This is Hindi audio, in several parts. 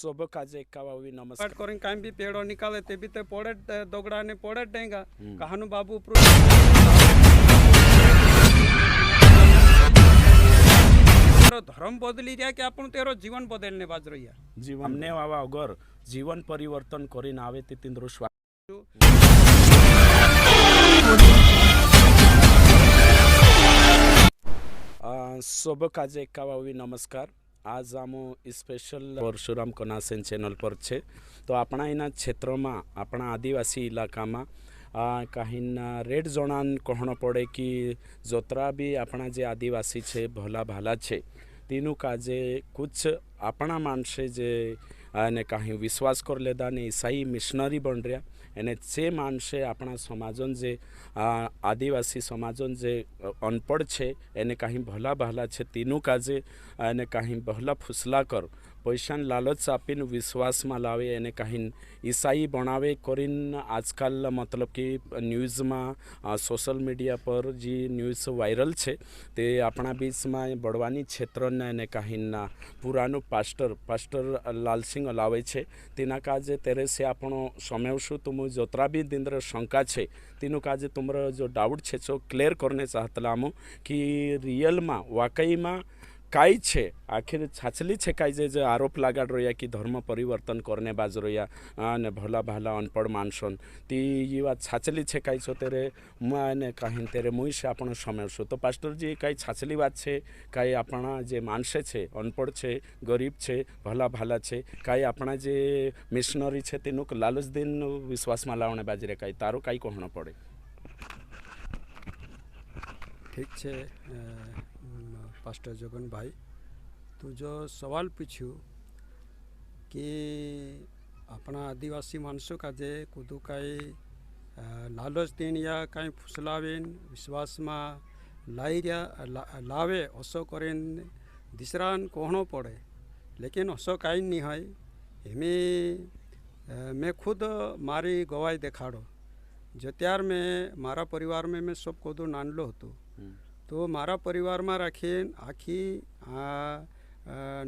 सब काजे कावावी नमस्कार करें कहीं भी पेड़ों निकाले ते भी ते पोड़े दोगड़ा ने पोड़े देंगा कहानु बाबू धर्म बदली जाए कि अपन तेरो जीवन बदलने बाज रही है जीवन हमने वावा अगर जीवन परिवर्तन करी ना आवे तिंद्रो सब काजे कावावी नमस्कार आज आम स्पेशल परशुराम कनासेन चैनल पर छे तो अपना इना क्षेत्र में अपना आदिवासी इलाका में कहीं रेड जोनान कहना पड़े कि जोतरा भी अपना जे आदिवासी छे भला भाला छे तीनों काजे कुछ अपना मानसे जे ने कहीं विश्वास कर लेदा ने ईसाई मिशनरी बन रहा एने से मानसे अपना समाजन जे आदिवासी समाजन जे अनपढ़ छे एने कहीं भला भाला छे तीनों काजे एने कहीं बहला फुसला कर पैसान लालच आपीन विश्वास में लावे एने कहीं ईसाई बनावे करीन आजकल मतलब कि न्यूज़ में सोशल मीडिया पर जी न्यूज़ वायरल छे ते अपना बीच में बड़वानी क्षेत्र ने कहीं पुरानो पास्टर लाल सिंह अलावे छे तेना काजे तेरे से आपणो समयशु तुम जोतरा भी दिंद्र शंका छे तीनों काजे तुमरा जो डाउट छे जो क्लियर करने चाहतला मु कि रियल में वाकई में काई छे आखिर छाछली छे काई जे आरोप लगा रहा कि धर्म परिवर्तन करने बाज रहा ने भला भाला अनपढ़ मानसन ती ये बात छाछली छे काई छो तेरे ने कहीं तेरे मुई से आपण समय छो तो पास्टर जी काई छाछली बात छे काई अपना जे मानसे छे अनपढ़ छे गरीब छे भला भाला छे काई अपना जे मिशनरी छे तेनु लालच दिन विश्वास में लावने बाजरे काई तारो काई कहना पड़े ठीक छे पास्टर जगन भाई तो जो सवाल पूछू कि अपना आदिवासी मानसों का जे कुदू काई लालच दिन या कहीं फुसलावेन विश्वास में लावे असो करें दिसरान कहनो पड़े लेकिन असो कहीं नहीं है हमें मैं खुद मारी गवाही देखाड़ो जो त्यार में मारा परिवार में मैं सब कोदू नानलो हतो तो मारा परिवार में राखीन आखी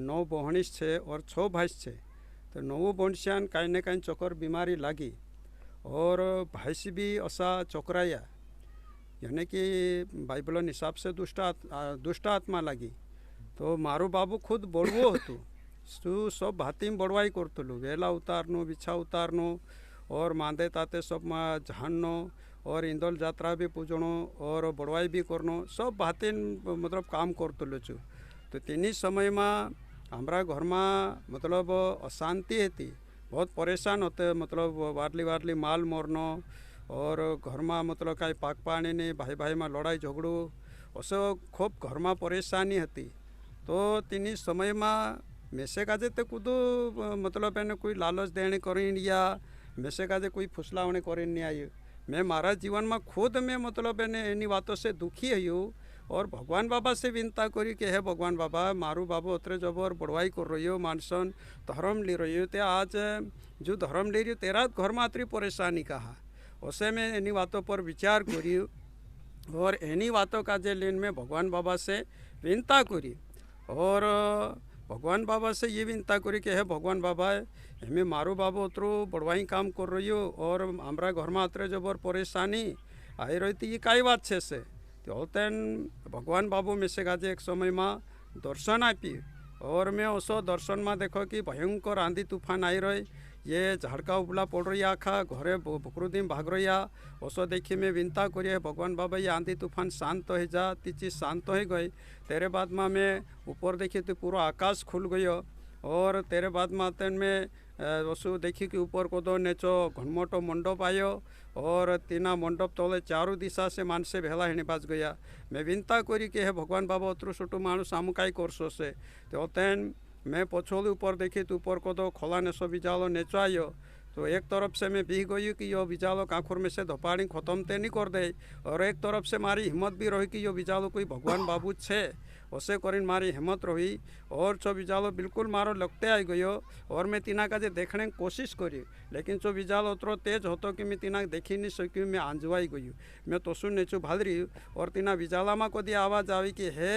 9 बहनीस छे और 6 भाईस छे तो 9 बहनसियान कहीं न कहीं चोकर बीमारी लगी और भाईस भी असा चोकराया यानी कि बाइबल हिसाब से दुष्ट आत्मा लगी तो मारो बाबू खुद बड़वो हतु तू सब भाती में बड़वाई करतलु वेला उतारनो बिछा उतारनो और मांदे ताते सब में झाड़नो और इंदोल जात्रा भी पूजनो और बड़वाई भी करनो सब बातें मतलब काम करतलो छू तो तीनी समय में हमारा घर में मतलब अशांति थी बहुत परेशान होते मतलब वारली माल मरनो और घर में मतलब कहीं पाक पानी नहीं भाई भाई में लड़ाई झगड़ू ऐसे खूब घर में परेशानी थी तो तीनी समय में मेसे काजे तो कूदू मतलब एने कोई लालच देने करीन या मेसे काजे कोई फुसलावने करीन नहीं आई मैं मारा जीवन में खुद में मतलब एनी बातों से दुखी हूँ और भगवान बाबा से विनता करी कि हे भगवान बाबा मारू बाबू अतरे जबर बड़वाई कर रही हो मानसन धर्म ले रही हो ते आज जो धर्म ले रही हो तेरा घर में अतरी परेशानी कहा उसे मैं एनी बातों पर विचार करी और एनी बातों का जे लेन में भगवान बाबा से विनता करी और भगवान बाबा से ये विनता करी कि हे भगवान बाबा हमें मारो बाबू अतरो बड़वाई काम कर रही हो और हमारा घर में अतरे जबर परेशानी आई रही थी ये कई बात छे से तो तेन भगवान बाबू में से गाजे एक समय में दर्शन आपी और मैं उसो दर्शन में देखो कि भयंकर आंधी तूफान आई रही ये झाड़का उबला पड़ रही आखा घरे बकरुदीम भाग रही उसो देखी मैं विनता करिए भगवान बाबा ये आंधी तूफान शांत हो जा ती चीज़ शांत हो गई तेरे बाद में मैं ऊपर देखी तो पूरा आकाश खुल गयो और तेरे बाद में तेन में वसु देखी कि ऊपर को दो नेचो घनमोटो मंडप आयो और तीना मंडप तले चारों दिशा से मानसे भेला हेणी बाज गया मैं विनता करी कि हे भगवान बाबा अतरू छोटू मानुष आम काई करसो से तो तेन मैं पछोली ऊपर देखी तो ऊपर को दो खोला नेसो बिजालो नेचो आयो तो एक तरफ से मैं भी गई कि यो बिजालो काखुर में से धोपाड़ी ख़त्म ते नहीं कर दे और एक तरफ से मारी हिम्मत भी रही कि यो बिजालो कोई भगवान बाबू छे ओसे करीन मारी हिम्मत रही और चो बिजालो बिल्कुल मारो लगते आई गयो और मैं तीना का जे देखने की कोशिश करी लेकिन चो बिजालो उतरो तेज होतो कि मैं तीना देखी नहीं सकी मैं आंजवाई गई मैं तो सुन नेचू भाल रही और तीना बिजाला में कदी आवाज़ आई कि हे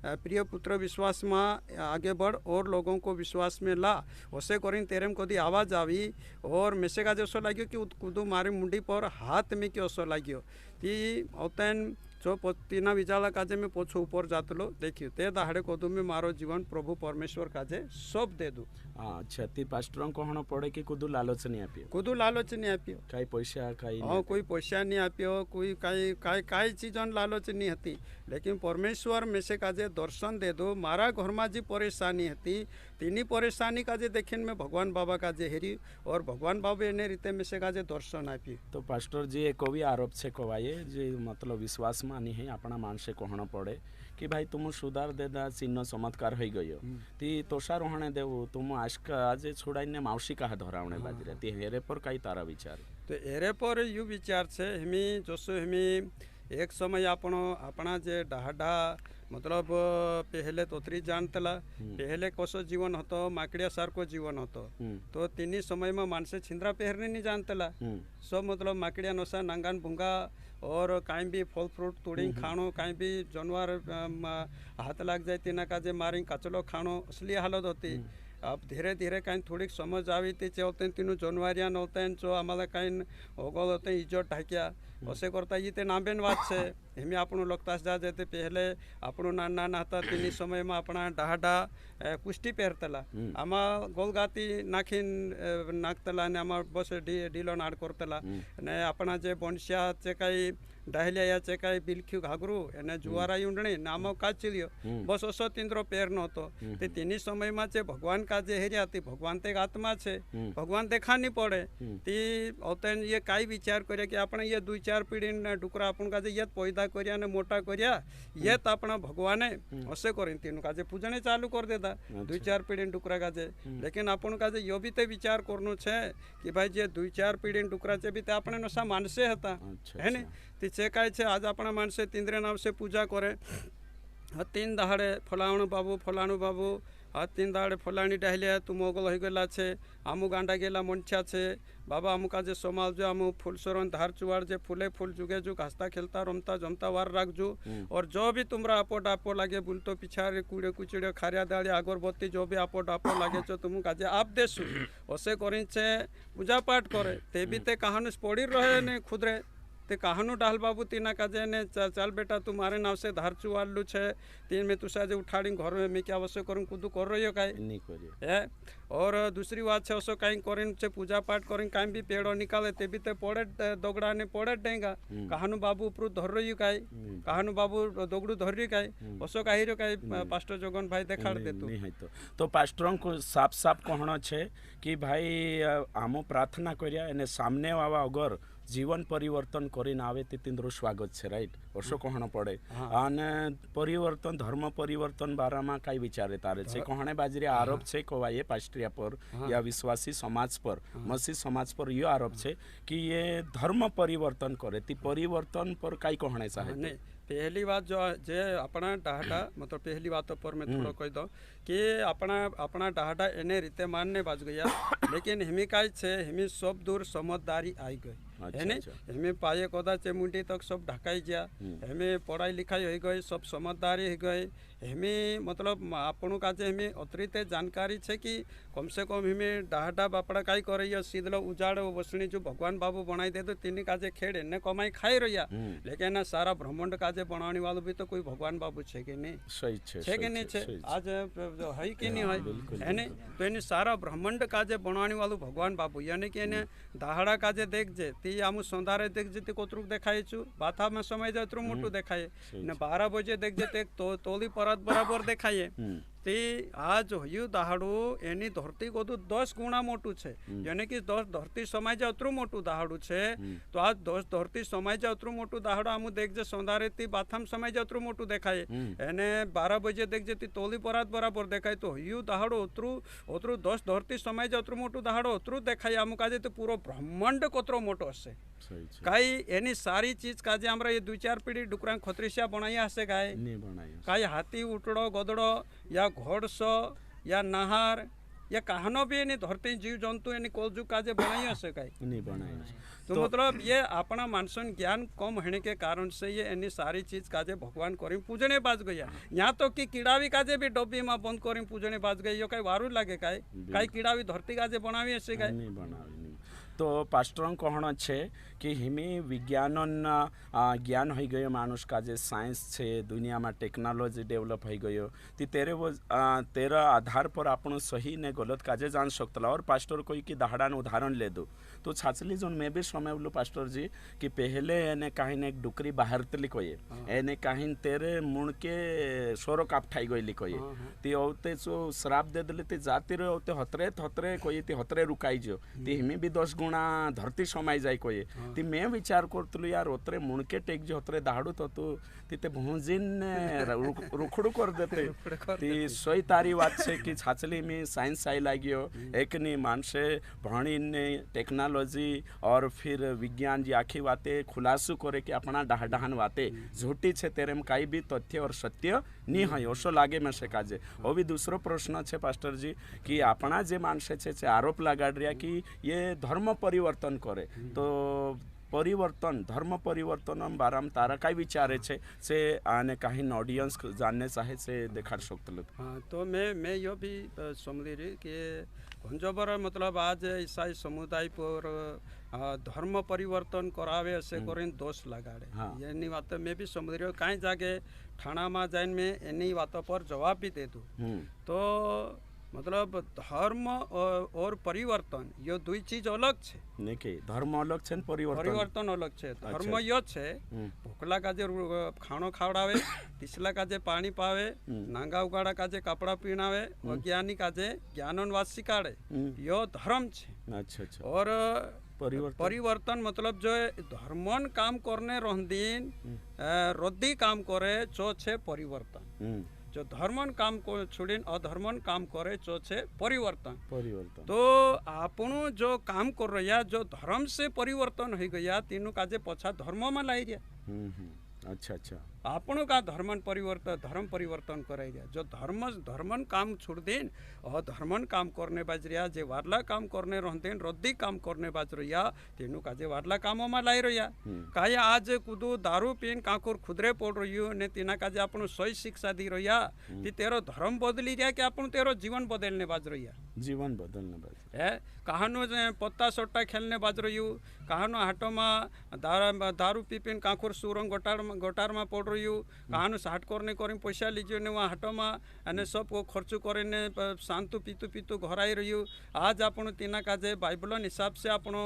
प्रिय पुत्र विश्वास में आगे बढ़ और लोगों को विश्वास में ला ओसे करीन तेरेम कदी आवाज़ आई और मेसे का जसो लगे कि कुदू मारी मुंडी पर हाथ में क्यों सो लगे ती औतन जो तीना विजाला काजे में पोछो ऊपर जातलो देखियो ते दाहड़े कदू में मारो जीवन प्रभु परमेश्वर काजे सब दे दू। अच्छा ती पास्टर कहण पड़े कि कुदू लालच नहीं आपियो कुदू लालच नहीं आपियो काई पैसा काई हाँ कोई पैसा नहीं आपियो कोई काई काई काई चीजन लालच नहीं हती लेकिन परमेश्वर में से काजे दर्शन दे दो मारा घर में जी परेशानी हती तीनी परेशानी काजे देखिन में भगवान बाबा काजे हेरी और भगवान बाबा ने रीते में से काजे दर्शन आपी। तो पास्टर जी एक भी आरोप से कवाये जे मतलब विश्वास मानी है अपना मान से कहण पड़े कि भाई तुम सुधार देदा चिन्ह चमत्कार हो गयो ती तोषा रोहणे देव तुम आजका आज छुड़ाई मावशी का धरावणे बाजरे ती हेरे पर कई तारा विचार तो एरे पर यू विचार छे हमी जोसो हमी एक समय अपना जे डाहडा मतलब पहले तोतरी जानतला पहले कसो जीवन होतो माकड़िया सारको जीवन होतो तो तीनी समय में मानसे छिंद्रा पहरने नहीं जानतला सब मतलब माकड़िया नोसा नांगान भूंगा और कहीं भी फल फ्रूट तोड़ी खाणो कहीं भी जानवर हाथ लग जाए तीना काजे मारी कचलो खाणो असली हालत होती। अब धीरे धीरे कहीं थोड़ी समझ आई थी चलते तीनों जानवरिया होते हैं जो आम्हाला कहीं होगल होते हैं इज्जत ढाकिया असे करता ये ते नाबेन बात से हमें आपनो लगतास जा जाते पहले आपनो नाना नाता तीनी समय में अपना डाहडा कुष्टी पहरतला आमा गोलगाती नाखीन नाखतला ने आमा बस डीलो नाड़ करतला ने अपना जे बोनसिया चे काही डाहलिया या चे काही बिलख्यू घागरू एने जुवारा युंडणी नामो काचिलियो बस असो तिंद्रो पेर नहोतो ते तीनी समय में चे भगवान का जे हेरिया ती भगवान ते आत्मा छे भगवान देखा नहीं पड़े ती औतन ये काई विचार करे कि अपने ये 2-4 पीढ़ी डुकरा अपन का जे ये पैदा करिया ने मोटा करिया ये तो अपना भगवान असे करें तीनों का जे पूजने चालू कर देता 2-4 पीढ़ी डुकरा का जे लेकिन अपन का जे यो भी ते विचार करनो छे कि भाई जे 2-4 पीढ़ी डुकरा चे भी ते अपने नसा मानसे हता है ने ती चे काय छे आज अपना मानसे तिंद्रे नाम से पूजा करे 3 दहाड़े फलाणु बाबू आ 3 दाड़े फलाणी डाहलिया तू मोगल हो गला छे आमु गांडा गेला मनछा छे बाबा आमु काजे समाल जो आमु फूल सोरन धार चुवाड़ जे फूले फूल जुगे जो हंसता खेलता रमता जमता वार राखजू और जो भी तुमरा आपो डापो लागे बुलतो पिछारे कूड़े कुचड़े खारिया दाड़ी अगरबत्ती जो भी आपो डापो लागे छो तुम काजे आप देसु ओसे करिन छे पूजा पाठ करे ते भी ते कहानी पड़ी रहे ने खुदरे ते कहानू डाल बाबू तीना काजे ने चल बेटा तुम्हारे नाव से धार चुवालू छे तीन में तुसा जे उठाड़ी घर में मैं क्या अवश्य करूँ कुदू कर रही हो काई नहीं करियो है और दूसरी बात है उसो कहीं करें से पूजा पाठ करें कहीं भी पेड़ो निकाले ते भी ते पड़े दोगड़ा ने पड़े डेंगा कहानू बाबू ऊपर धर रही काई कहानू बाबू दोगड़ू धर रही काई उसो कही रो काई पास्टर जोगन भाई देखाड़ दे तू नहीं तो पास्टरों को साफ साफ कहना छे कि भाई आमो प्रार्थना करिया एने सामने वाला अगर जीवन परिवर्तन करी ना आवे तिंद्रो स्वागत छे राइट ओसो कहना पड़े आने परिवर्तन धर्म परिवर्तन बारामा काई विचारे तारे छे कहणे बाजरी आरोप छे कोवाये पास्टरिया पर या विश्वासी समाज पर मसीह समाज पर यो आरोप छे कि ये धर्म परिवर्तन करे ती परिवर्तन पर काई कहणे चाहे पहली बात जो जे अपना डाहडा मतलब पहली बात पर मैं थोड़ा कह दो कि अपना डाहडा एने रीते मानने बाज गया लेकिन हिमी काई छे हिमी सब दूर समझदारी आई गई है ने हमें पाए कोदा चेमुंडी तक सब ढकाई गया हमें पढ़ाई लिखाई हो गई सब समझदारी हो गई हमें मतलब आपन का हमें अतिरिक्त जानकारी छे कि कम से कम हमें डाहडा बापड़ा काई कर रही सीधलो उजाड़ बसणी जो भगवान बाबू बनाई दे तो तीन काजे खेड़े ने कमाई खाई रही लेकिन सारा ब्रह्मांड काजे बनाने वालों भी तो कोई भगवान बाबू छे कि नहीं सही छे कि नहीं छे आज है कि नहीं है ने तो इन सारा ब्रह्मांड काजे बनाने वालों भगवान बाबू यानी कि इन्हें दाहड़ा काजे देख जे ती आमु संधारे देख जे कोतरुक देखाय छु बाथा में समय जे उतरू मोटू देखाय ने 12 बजे देख जे तो तोली परत बराबर देखाय ते आज होयु दाहड़ो एनी धरती को तो 10 गुणा मोटू छे यानी कि 10 धरती समय जे उतरू मोटू दाहड़ू छे तो आज 10 धरती समय जे उतरू मोटू दाहड़ो आमु देख जे संधारे ती बाथम समय जे उतरू मोटू देखाय एने 12 बजे देख जे ती तोली परत बराबर देखाय तो होयु दाहड़ो उतरू 10 धरती समय जे उतरू मोटू दाहड़ो उतरू देखाय आमु काजे तो पूरो ब्रह्मांड कोतरो मोटो हसे काई एनी सारी चीज काजे हमरा ये 2-4 पीढ़ी डुकरा खतरिशा बनाया हसे काई हाथी उठड़ो गदड़ो या घोड़सो या नहार या कहनो भी एनी धरती जीव जंतु एनी कलजुग काजे बनाई हसे काई नहीं बनाए तो मतलब ये अपना मानसन ज्ञान कम होने के कारण से ये एनी सारी चीज काजे भगवान करी पूजने बाज गया। यहाँ तो कि कीड़ा भी काजे भी डब्बी में बंद करी पूजने बाज गई यो कई वारू लागे काई कीड़ा भी धरती काजे बनावी हसे काई नहीं बनावी नहीं। तो पास्टर कहण छे कि हिमी विज्ञान ज्ञान हो गयो मानुष का जे साइंस छे दुनिया में टेक्नोलॉजी डेवलप हो गयो ती तेरे वो तेरा आधार पर आपण सही ने गलत काजे जान सकतला। और पास्टर कोई की दहाड़ान उदाहरण ले दो तो छाछली जोन मैं भी समय बोलू पास्टर जी कि पहले एने कहीं ने एक डुकरी बाहर तली कोये एने कहीं तेरे मुण के सोरो कापठाई गई कोये ती औते सो श्राप दे देले ती जाती रे औते हतरे कोई ती हतरे रुकाई जो ती हिमी भी 10 गुणा धरती समाई जाय कोये ती मैं विचार करतलु यार ओतरे मुणके टेक जो हतरे दाहडू तो तू तिते भोंजिन रुखडू कर देते ती सोई तारी बात छे कि छाछली में साइंस आई लाग्यो एक नी मानसे भणी ने टेक्नोलॉजी और फिर विज्ञान जी आखी बातें खुलासू करे कि अपना डहान बातें झूठी छे तेरे में काई भी तथ्य और सत्य नहीं है ओसो लागे में से काजे। वो भी दूसरो प्रश्न छे पास्टर जी कि अपना जे मानसे छे आरोप लगाड़ रिया कि ये धर्म परिवर्तन करे तो परिवर्तन धर्म परिवर्तन बाराम तारा काय विचारे छे से आने कहीं ऑडियंस जानने चाहे से देखा सकते। हाँ तो मैं यो भी समझी रही कि भंजबर मतलब आज ईसाई समुदाय पर धर्म परिवर्तन करावे ऐसे करें दोष लगाड़े ये नहीं बात मैं भी समझ रही हूँ कहीं जाके थाना में जाइन में इन्हीं बातों पर जवाब भी दे दूँ तो मतलब धर्म और परिवर्तन यो दुई चीज अलग छे नहीं के धर्म अलग छे परिवर्तन अलग छे। धर्म यो छे भूखला काजे खाणो खावड़ावे तिसला काजे पानी पावे नांगा उगाड़ा काजे कपड़ा पीनावे अज्ञानी काजे ज्ञानवाद सिखाड़े यो धर्म छे। अच्छा और परिवर्तन मतलब जो धर्मन काम करने रोहदीन रद्दी काम करे चो छे परिवर्तन जो धर्मन काम को छोड़ीन अधर्मन काम करे चो छे परिवर्तन। तो आपणु जो काम कर रहा जो धर्म से परिवर्तन हो गया तीनों काजे पछा धर्म में लाई रिया। अच्छा आपणों का धर्म परिवर्तन कराई दिया जो धर्मन काम छोड़ देन और धर्मन काम करने बाज रिया जे वारला काम करने रहते रद्दी काम करने बाज रहा तेनु का जे वारला कामों में लाई रहा काया आज कुदू दारू पीन काकुर खुदरे पड़ रही हो ने तीना का जे आपणु सही शिक्षा दी रहा ती तेरो धर्म बदली रिया कि आपणु तेरो जीवन बदलने बाज रहा जीवन बदलने बाज है कहानो पत्ता सोट्टा खेलने बाज रही हो कहानो हाटो में दारू पी पीन काकुर सुरंग गोटार में पड़ रही हूँ कहानो साठ करने करी पैसा लीजिए ने वहाँ हाटो में अने सब को खर्च करे शांतु पीतु घर आई रही हूँ आज आपण तीना काजे बाइबलन हिसाब से आपण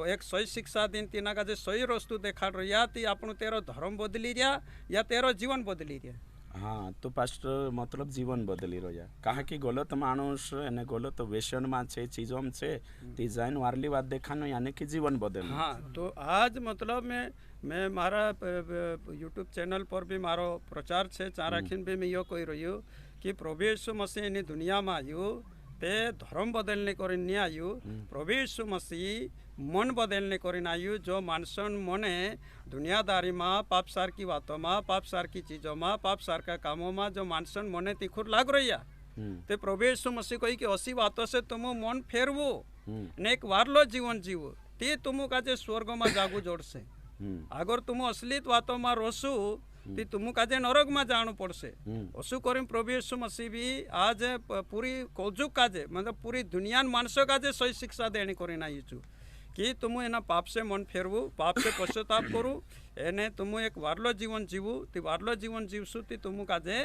एक सही शिक्षा दिन तीना काजे सही रस्तु देखा रहा ती आपण तेरो धर्म बदली रिया या तेरो जीवन बदली रिया। हाँ तो पास्टर मतलब जीवन बदली रहा कहा कि गलत मानुष एने गलत व्यसन में छे चीजों में छे ती जाइन वारली बात देखानो यानी कि जीवन बदल। हाँ तो आज मतलब मैं मारा यूट्यूब चैनल पर भी मारो प्रचार छे चाराखीन भी मैं यो कही रही हूँ कि प्रभु यीशु मसीह इन दुनिया में आयु ते धर्म बदलने कर नहीं आयु प्रभु यीशु मसीह मन बदलने कर आयु जो मानसन मने दुनियादारी में पाप सार की बातों में पाप सार की चीज़ों में पाप सार का कामों में जो मानसन मने तिखुर लाग रही ते प्रभु यीशु मसीह कही कि असी बातों से तुम मन फेरवो ने एक वारलो जीवन जीवो ते तुम का जे स्वर्ग में जागू जोड़ से अगर तुम असलित बातों में रोसू ती तुम काजे नरक में जाणु पड़से असु करीम प्रभु यीशु मसीह भी आज पूरी कौजुक काजे मतलब पूरी दुनिया मानसों काजे सही शिक्षा देने करीना यीशु कि तुम एना पाप से मन फेरवू पाप से पश्चाताप करू एने तुम एक वारलो जीवन जीवू ती वारलो जीवन जीवसु ती तुम काजे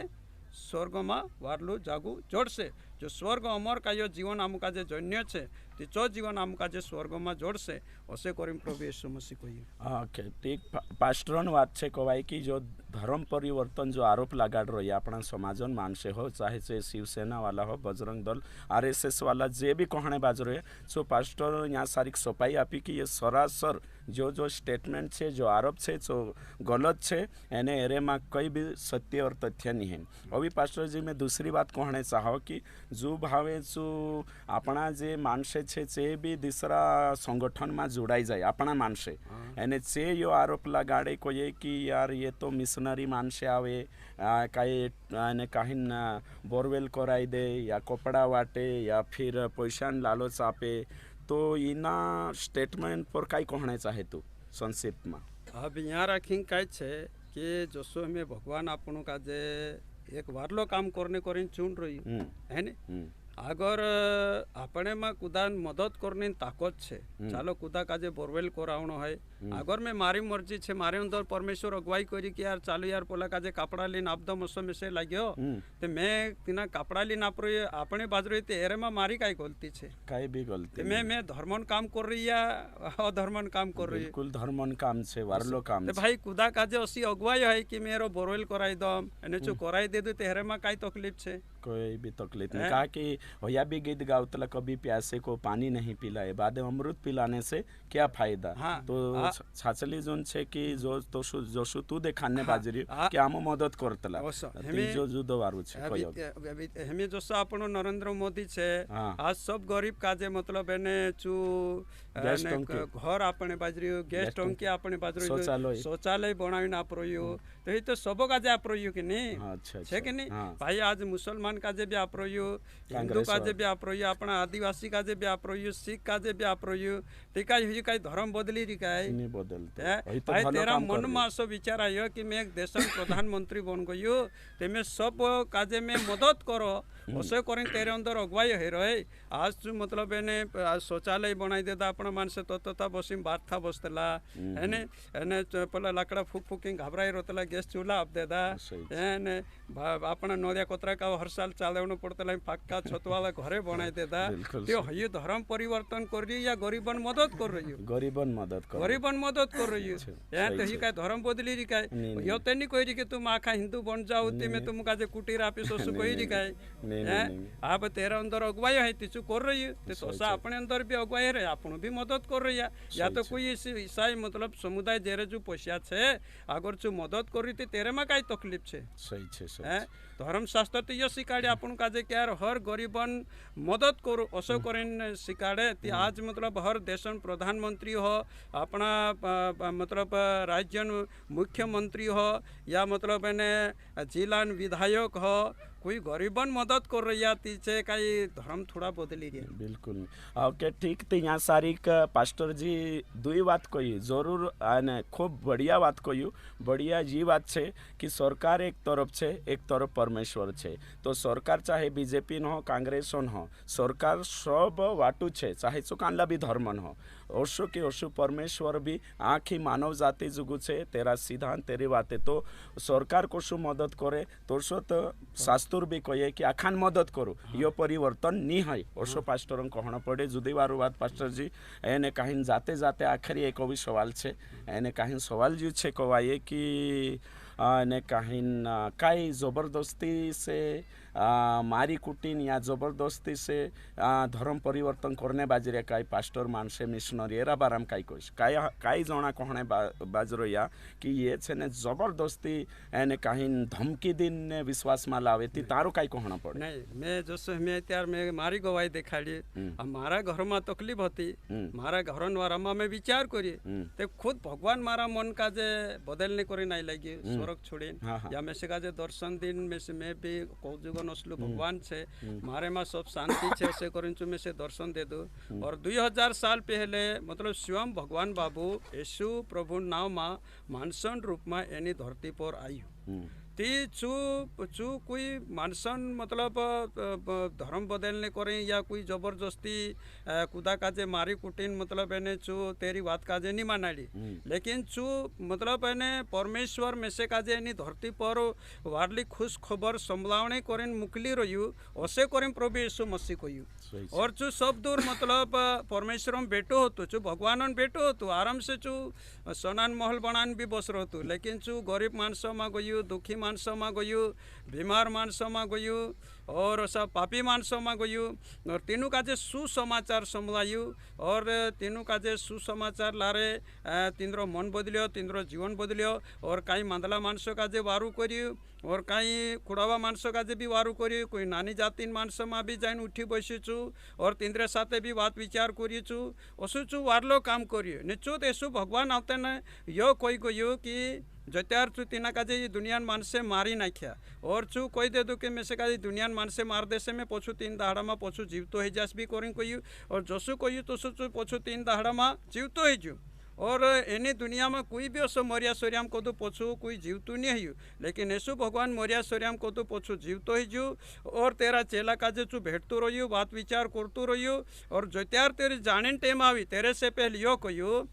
स्वर्ग में वारलू जागू जोड़से जो स्वर्ग अमर का यो जीवन आम काजे जन्य छे ती चो जीवन आम काजे स्वर्ग में जोड़से असे करीम प्रभु यीशु मसीह कही। ओके ठीक पास्टरन बात छे कहवाय कि जो धर्म परिवर्तन जो आरोप लगाड़ रही अपना समाजन मानसे हो चाहे से शिवसेना वाला हो बजरंग दल आरएसएस वाला जे भी कहने बाज रहे सो पास्टर यहाँ सारी सफाई आपी कि ये सरासर जो स्टेटमेंट छे जो आरोप छे जो गलत छे एने एरे में कोई भी सत्य और तथ्य नहीं है। अभी पास्टर जी मैं दूसरी बात कहने चाहो कि जो भावे जो अपना जे मानसे छे चे भी दूसरा संगठन में जोड़ाई जाए अपना मानसे एने चे यो आरोप लगाड़े को ये कि यार ये तो मिशनरी मानसे आवे कहीं बोरवेल कराई दे या कपड़ा वाटे या फिर पैसा लालच आपे तो इना स्टेटमेंट पर कई कहना चाहे तू संक्षिप्त में अब यहाँ राखी काय छे कि जसो में भगवान आपनो का जे एक वारलो काम करने चुन रही है ने अगर अपने में कुदान मदद करने ताकत छे चालो कुदा काजे बोरवेल करावनो है अगर मैं मारी मर्जी छे मारे अंदर परमेश्वर अगुवाई करी कि यार चालू यार पोला काजे कपड़ा लीन आप मौसम में से लाग्यो ते मैं तिना कपड़ा लीन आप अपने बाज रही एरे में मारी काई गलती छे काई भी गलती मैं धर्मन काम कर रही या अधर्मन काम कर रही बिल्कुल धर्मन काम छे वारलो काम छे भाई कुदा काजे असी अगुवाई है कि मेरो बोरवेल कराई दम एने चो कराई दे दो ते एरे में काई तकलीफ छे कोई भी तकलीफ नहीं कहा कि होया भी गीत गावतला कभी प्यासे को पानी नहीं पिलाए बाद अमृत पिलाने से क्या फायदा तो छाचली जोन छे कि जो तो जोशु तू दे खाने बाजरी कि आम मदद करतला जो जुदो वारु छे कोई हमें जो आपनो नरेंद्र मोदी छे आज सब गरीब काजे मतलब एने चू घर आपने बाजरी गैस टंकी आपने बाजरी शौचालय बनावी आप रहियो तो ये तो सब काजे आप रहियो कि नहीं छे कि नहीं भाई आज मुसलमान काजे भी आप रहियो हिंदू काजे भी आप रहियो अपना आदिवासी काजे भी आप रहियो सिख काजे भी आप रहियो ठीक है ये काई धर्म बदली री काई नहीं बदलते भाई तेरा मन में ऐसा विचार आयो कि मैं एक देश प्रधानमंत्री बन गयो ते मैं सब काजे में मदद करो ओसे करें तेरे अंदर अगुवाई है रहे आज तू मतलब एने शौचालय बनाई देता अपना मानसे तोता बसिम बात था बसतला एने एने पहला लाकड़ा फूक फूकिंग घबराई रोतला गैस चूल्हा आप देदा एने अपना नोदिया कोतरा का हर साल चालवनो पड़तला पक्का छतवाला घरे बनाई देदा त्यो हयो धर्म परिवर्तन कर रही या गरीबन मदद कर रही गरीबन मदद कर रही है तो ही का धर्म बदली री का यो तेनी कोई री के तुम आखा हिंदू बन जाओ ते में तुम का जे कुटीर ऑफिस सु कोई री का आप तेरा अंदर अगुवाई है तिचु कर रही है तो सा अपने अंदर भी अगुवाई है आपन भी मदद कर रही है या तो कोई ईसाई मतलब समुदाय जेरे जो पैसा छे अगर चु मदद करी ते तेरे में काई तकलीफ छे सही छे धर्म शास्त्र तो ये सिखाड़े अपन का जे क्या हर गरीबन मदद करो असो करें सिखाड़े ती आज मतलब हर देशन प्रधानमंत्री हो अपना मतलब राज्य मुख्यमंत्री हो या मतलब एने जिला विधायक हो कोई गरीबन मदद कर रही है कई धर्म थोड़ा बदली रही बिल्कुल ओके ठीक तो यहाँ सारी पास्टर जी दुई बात कही जरूर आने खूब बढ़िया बात कही बढ़िया ये बात छे कि सरकार एक तरफ छे एक तरफ परमेश्वर छे तो सरकार चाहे बीजेपी न हो कांग्रेस न हो सरकार सब वाटू छे चाहे चो कानला भी धर्म न हो ओशो के ओशो परमेश्वर भी आखी मानव जाति जुगु छे तेरा सिद्धांत तेरी बातें तो सरकार को शु मदद करे तो सो तो शास्त्र भी कहे कि आखान मदद करो यो परिवर्तन नहीं है ओशो पास्टर कहना पड़े जुदी वारू बात पास्टर जी एने कहीं जाते जाते आखिरी एक भी सवाल छे एने कहीं सवाल जो छे कवाये कि ने कहीं काई जबरदस्ती से मारी कुटीन या जबरदस्ती से धर्म परिवर्तन करने बाजरे काई पास्टर मानसे मिशनरी एरा बाराम काई कोश काई जना कहने बाजरो या कि ये छे ने जबरदस्ती एने कहीं धमकी दिन ने विश्वास में लावे ती तारो काई कहना पड़े नहीं मैं जो मैं त्यार मैं मारी गवाही दिखाड़ी मारा घर में तकलीफ होती मारा घर वारा में विचार करी ते खुद भगवान मारा मन का जे बदलने करे नहीं लगी स्वर्ग छोड़ी या मैं से का जे दर्शन दिन में से मैं भी कौजुगन असलू भगवान से मारे में सब शांति छे से करिंचु में से दर्शन दे दो और 2000 साल पहले मतलब स्वयं भगवान बाबू यीशु प्रभु नाम में मानसन रूप में एनी धरती पर आई ती चू कोई मानसन मतलब धर्म बदलने करें या कोई जबरदस्ती कुदा काजे मारी कुटीन मतलब एने चू तेरी बात काजे नहीं मानाड़ी लेकिन चू मतलब एने परमेश्वर में से काजे एनी धरती पर वारली खुश खबर संभलावने करें मुकली रही ओसे करें प्रभु यीशु मसीह को और चू सब दूर मतलब परमेश्वर बेटो हो चू भगवान बेटो हो तो आराम से चू सोनान महल बनान भी बस रहो लेकिन चू गरीब मानस में गयु दुखी माणसों में गयु, बीमार माणसों में गयु और असा पापी माणसों में गयु और तीनों काजे सुसमाचार संभलायु और तीनों काजे सुसमाचार लारे तिंद्रो मन बदलियो, तिंद्रो जीवन बदलियो और कई मंदला माणसों काजे वारू करियो और कई कुड़ावा माणसों काजे भी वारू करियो, कोई नानी जातिन माणसों में भी जाइन उठी बसीचु और तिंद्रे साथे भी बात विचार करियु असुचु वारलो काम करियो निचुत ऐसु भगवान आते न यो कोई गयो कि जत्यार चु तीना काजे ये दुनियान मानसे मारी नाख्या और चु कोई दे दो कि में से काजे दुनियान मानसे मार देसे में पछू 3 दाहड़ा में पछू जीव तो है जास भी करें कोई और जसु कोई तो सु पछू 3 दाहड़ा में जीव तो है जू और एनी दुनिया में कोई भी असो मरिया सोरियाम को तो पछू कोई जीव तो नहीं है लेकिन ऐसु भगवान मरिया सोरियाम को तो पछू जीव तो है जू और तेरा चेला काजे चु भेटतो रहियो बात विचार करतो रहियो और जत्यार तेरी जानिन टेम आवी तेरे से पहले यो कहियो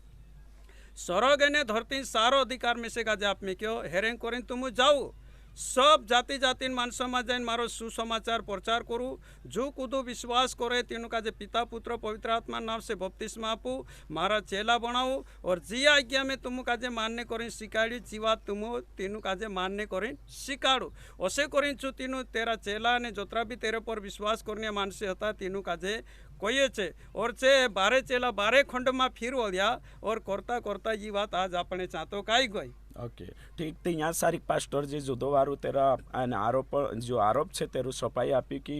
स्वर्ग ने धरती सारो अधिकार में से गाजे आप में क्यों हेरें करें तुम जाओ सब जाति जाति मानसों में जाइन मारो सुसमाचार प्रचार करूँ जो कुदो विश्वास करे तीनों का जे पिता पुत्र पवित्र आत्मा नाम से बपतिस्मा आपू मारा चेला बनाओ और जी आज्ञा में तुम का जे मानने करें सिखाड़ी जीवा तुम तीनों का जे मानने करें सिखाड़ो ओसे करें चु तीनों तेरा चेला ने जोतरा भी तेरे पर विश्वास करने मानसे होता तीनों का जे कोई छे और चे 12 चेला 12 खंड में फिर वळ्या और करता करता ये बात आज अपने चाहतो काई गई ओके ठीक तो यहाँ सारी पास्टर जी जुदोवारू तेरा आरोप जो आरोप है तेरू सफाई आपी कि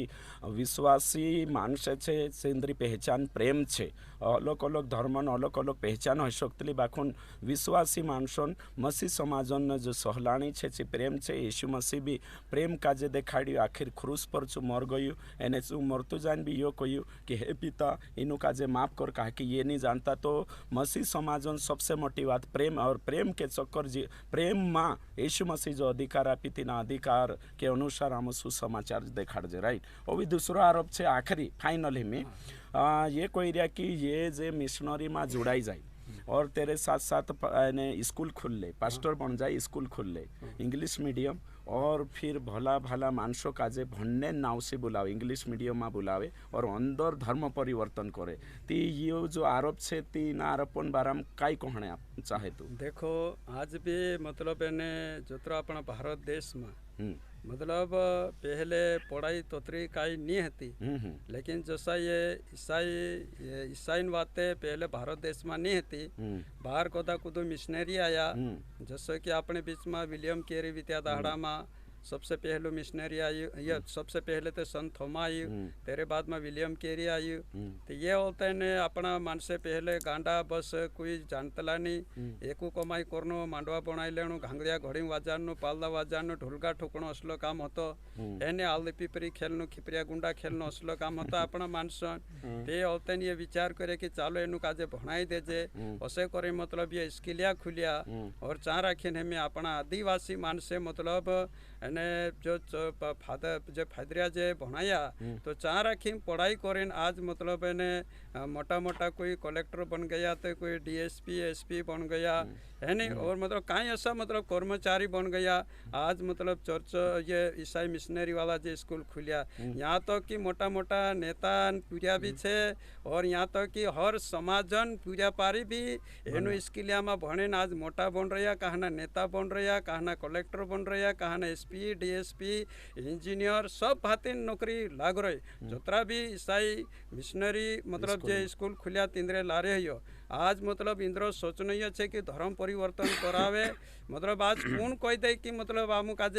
विश्वासी मानस है सेंद्री पहचान प्रेम है अलग अलग धर्म अलग अलग पहचान हो सकती बाखुन विश्वासी मानसन मसीह समाजन जो सहलाणी है प्रेम है यीशु मसीह भी प्रेम काजे देखाड़ी आखिर क्रूस पर चु मर गयु एने चु मरतु जान भी यो कहू कि हे पिता इनु काजे माफ कर कहा कि ये नहीं जानता तो मसीह समाजन सबसे मोटी बात प्रेम और प्रेम के चक्कर जी प्रेम माँ यीशु मसीह जो अधिकार आपी तीना अधिकार के अनुसार हम सुसमाचार देखाड़ जे राइट और भी दूसरा आरोप है आखिरी फाइनली में ये कोई रिया कि ये जे मिशनरी में जुड़ाई जाए और तेरे साथ साथ स्कूल खुल ले पास्टर बन जाए स्कूल खुल ले इंग्लिश मीडियम और फिर भला भला मानसों काजे भन्ने नाव से बुलावे इंग्लिश मीडियम में बुलावे और अंदर धर्म परिवर्तन करे ती ये जो आरोप है ती ना आरोपन बाराम काई कहने आप चाहे तो देखो आज भी मतलब एने जोतरा अपना भारत देश में मतलब पहले पढ़ाई तोतरी काई नहीं होती लेकिन जैसा ये ईसाई बातें पहले भारत देश में नहीं होती बाहर कोदा कुदो मिशनरी आया जैसे कि अपने बीच में विलियम केरी विद्या दाहड़ा में सबसे पहले मिशनरी आई ये सबसे पहले तो संत थोमा आई तेरे बाद में विलियम केरी आई तो ये होते ने अपना मन से पहले गांडा बस कोई जानतला नहीं एको कमाई करनो मांडवा बनाई लेनो घांगड़िया घोड़ी वाजानो पालदा वाजानो ढोलगा ठोकनो असलो काम होतो एने आलदी पिपरी खेलनो खिपरिया गुंडा खेलनो असलो काम होता अपना मानसन ते होते ये विचार करे कि चालो एनु काजे भणाई देजे ओसे करे मतलब ये स्किलिया खुलिया और चाह राखीने में अपना आदिवासी मानसे मतलब एने जो फादर जो फादरिया जे भणाया तो चाह राखी पढ़ाई करें आज मतलब एने मोटा मोटा कोई कलेक्टर बन गया तो कोई डीएसपी एसपी बन गया है नहीं और मतलब कहीं ऐसा मतलब कर्मचारी बन गया आज मतलब चर्च ये ईसाई मिशनरी वाला जो स्कूल खुलिया यहाँ तक तो कि मोटा मोटा नेता पूजा भी छे और यहाँ तक तो कि हर समाजन पूजा पारी भी एनु स्किलिया में भणे आज मोटा बन रहा कहना नेता बन रहा कहना कलेक्टर बन रहा कहना एसपी डीएसपी इंजीनियर सब भाती नौकरी लाग रही जोतरा भी ईसाई मिशनरी मतलब जे स्कूल खुलिया तिंद्रे ला रहे हो आज मतलब इंद्र सोचनीय है कि धर्म परिवर्तन करावे मतलब आज कौन कह दे कि मतलब आमुक आज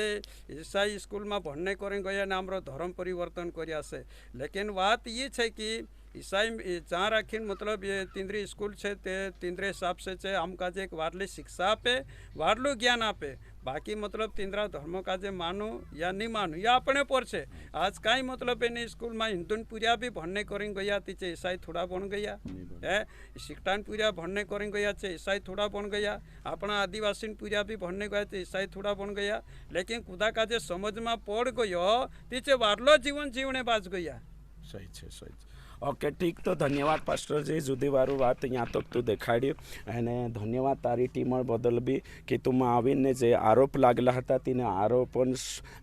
ईसाई स्कूल में भण्ने करें गया ना हमरो धर्म परिवर्तन करिया से लेकिन बात ये है कि ईसाई जहाँ राखीन मतलब ये तिंद्री स्कूल है तिंद्रे हिसाब से छे हम का एक वार्ली शिक्षा आपे वार्लू ज्ञान आपे बाकी मतलब तिंद्रा धर्म का जे मानू या नहीं मानू या अपने पर से आज कहीं मतलब इन स्कूल में हिंदू पूजा भी भण्ने करें गया तीचे ईसाई थोड़ा बन गया है सिकटान पूजा भण्ने करें गया चे ईसाई थोड़ा बन गया अपना आदिवासी पूजा भी भण्ने गया चे ईसाई थोड़ा बन गया लेकिन खुदा का जे समझ में पड़ गयो तीचे वार्लो जीवन जीवने बाज गया सही है सही ઓકે ઠીક તો ધન્યવાદ પાસ્ટરજી જુદીવાળું વાત અહીંયા તક તું દેખાડ્યું અને ધન્યવાદ તારી ટીમ બદલ બી કે તું આવીને જે આરોપ લાગેલા હતા તેને આરોપ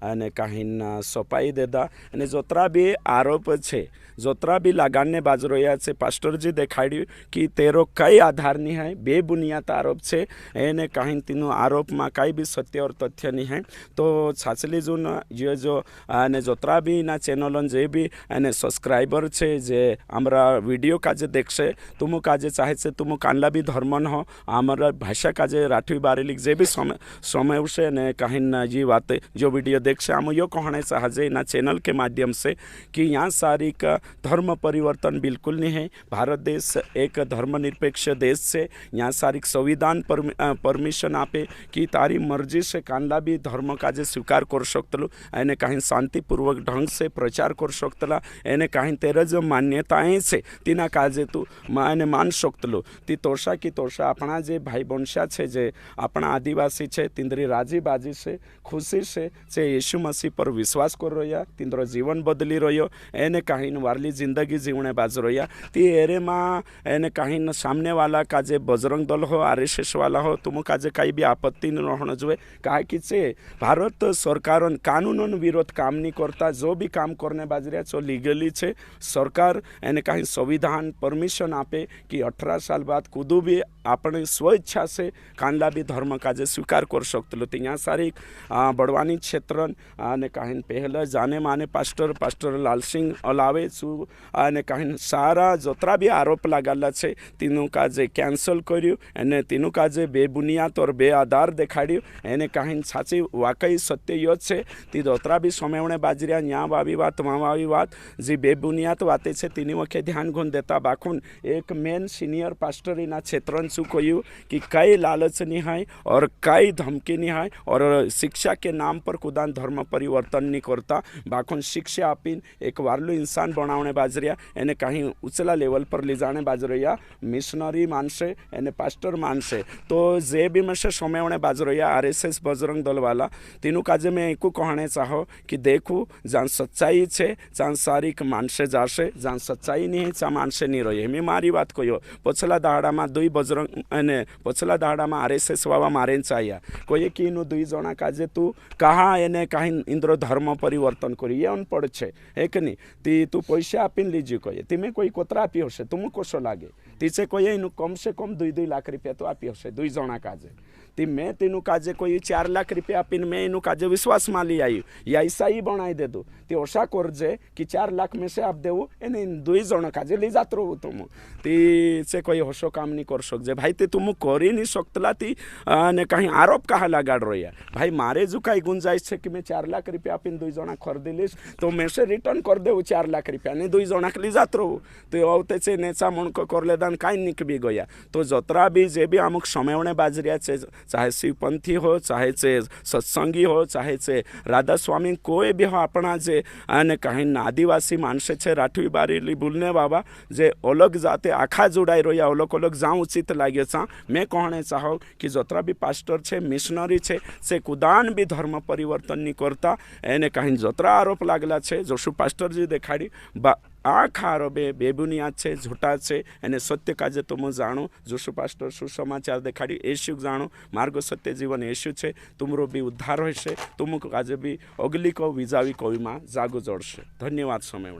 અને કાહીના સોંપાઈ દેતા અને જોતરા બી આરોપ છે જોતરા બી લાગાને બાજુ રહ્યા છે પાસ્ટરજી દેખાડ્યું કે તેરો કઈ આધાર નહીં હૈ બે બુનિયાદ આરોપ છે એને કાંઈ તેનું આરોપમાં કાંઈ બી સત્ય और તથ્ય નહીં હૈ તો છાછલી જૂન જે જો અને જોતરા બી ના ચેનલો જે બી અને સબસ્ક્રાइबर છે જે আমরা ভিডিও কাজে দেখছে তুমু কাজে চাইছে তুমু কানলা বি ধর্ম ন আমরা ভাষা কাজে রাঠি বারেলিক যে বি समय उसे ने कहीं ना ये बातें जो वीडियो देख से हम यो कहना चाहते ना चैनल के माध्यम से कि यहाँ सारी का धर्म परिवर्तन बिल्कुल नहीं है। भारत देश एक धर्मनिरपेक्ष देश से यहाँ सारी संविधान परमिशन आपे कि तारी मर्जी से कानला भी धर्म काजे स्वीकार कर सकतलो एने कहीं शांतिपूर्वक ढंग से प्रचार कर सकतला एने कहीं तेरा जो मान्यताएं से तीना काजे तू माने मान सकतलो ती तोषा की तोषा अपना जे भाई वंशा छे जे अपना आदिवासी छे तिंद्री राजी बाजी से खुशी से यीशु मसीह पर विश्वास कर रहा तिंद्रो जीवन बदली रह्यो एने कहीं वारली जिंदगी जीवने बाज रहा ती एरे माँ एने कहीं सामने वाला का जे बजरंग दल हो RSS वाला हो तुम काजे कहीं भी आपत्ति न होना जुए कहा कि चे भारत सरकार कानून विरोध काम नहीं करता जो भी काम करने बाज रहा जो लीगली छे सरकार एने कहीं संविधान परमिशन आपे कि 18 साल बाद कुदू भी अपने स्वेच्छा से कांदा भी धर्म काजे स्वीकार कर सकते तो यहाँ सारी बड़वानी क्षेत्र ने कहीं पहले जाने माने पास्टर लाल सिंह अलावे छू ने कहीं सारा जोतरा भी आरोप लगाला छे तीनों का जे कैंसल कर्यु एने तीनों का जे बेबुनियाद और बेआधार देखाड्यु एने कहीं साची वाकई सत्य यो छे ती जोतरा भी समयणे बाजरिया न्या वावी वात वावी वात जी बेबुनियाद वाते छे तीनी वखे ध्यान गुण देता बाखुन एक मेन सीनियर पास्टर इना क्षेत्र शू कहू कि कई लालच नहीं है और कई धमकी नहीं है और शिक्षा के नाम पर खुदान धर्म परिवर्तन नहीं करता बाखुन शिक्षा आपीन एक वारलू इंसान बनावने बाजरिया एने कहीं उचला लेवल पर ले जाने बाज रहा मिशनरी मानसे एने पास्टर मानसे तो जे भी में से समय बाज रहा RSS बजरंग दल वाला तीनों काजे में एक कहने चाहो कि देखू जहाँ सच्चाई है जहाँ सारी मानसे जासे जहाँ सच्चाई नहीं है जहाँ मानसे नहीं रही मैं मारी बात कहो पछला दाड़ा में दुई बजरंग અને પછલા દાડામાં RSS વાવા મારેન ચાયા કોઈએ કીનું दुई जना काजे तू कहा एने कहीं इंद्र धर्म परिवर्तन करी ये अनपढ़ छे एक नहीं ती तू पैसा आपीन लीजिए कहे तीमें कोई कोतरा आपी हशे तुम कोसो लागे तीचे कोई कम से कम 2-2 लाख रुपया तो आपी हशे 2 जना काजे ती मैं तेनु काजे कोई 4 लाख रुपया आपीन मैं इनु काजे विश्वास में ली आई या ऐसा ही बनाई दे दो ती ओसा करजे कि 4 लाख में से आप देव एने 2 जना काजे ली जात रहो तुम ती से कोई होशो काम नहीं कर सकजे भाई ते तुम करी नहीं सकतला ती ने कहीं आरोप कहा लगाड़ रही भाई मारे जो कई गुंजाइश है कि मैं 4 लाख रुपया आपीन 2 जना खरीदी लीस तो मैं से रिटर्न कर दे 4 लाख रुपया ने 2 जना ली जात रहो तो आवते से नेचा मणक कर लेदान कहीं निक भी गया तो जतरा भी जे भी अमुक समयने बाजरिया छे चाहे शिवपंथी हो चाहे से सत्संगी हो चाहे से राधा स्वामी कोई भी हो अपना जे आने कहीं आदिवासी मानसे छे राठवी बारेली बोलने बाबा जे अलग जाते आखा जोड़ाई रहा अलग अलग जाऊँ उचित लगे चा मैं कहने चाहो कि जतरा भी पास्टर छे मिशनरी छे से कुदान भी धर्म परिवर्तन नहीं करता एने कहीं जतरा आरोप लागला छे जोशु पास्टर जी देखाड़ी आ खारो बेबुनियाद छे झूठा छे एने सत्य काजे तुम जाणो जोशु पास्टर सुसमाचार देखाड़ी येशु जाणो मार्ग सत्य जीवन येशु छे तुमरो भी उद्धार होशे तुम काजे भी अगली को विजावी कोई में जागो जड़शे। धन्यवाद समय।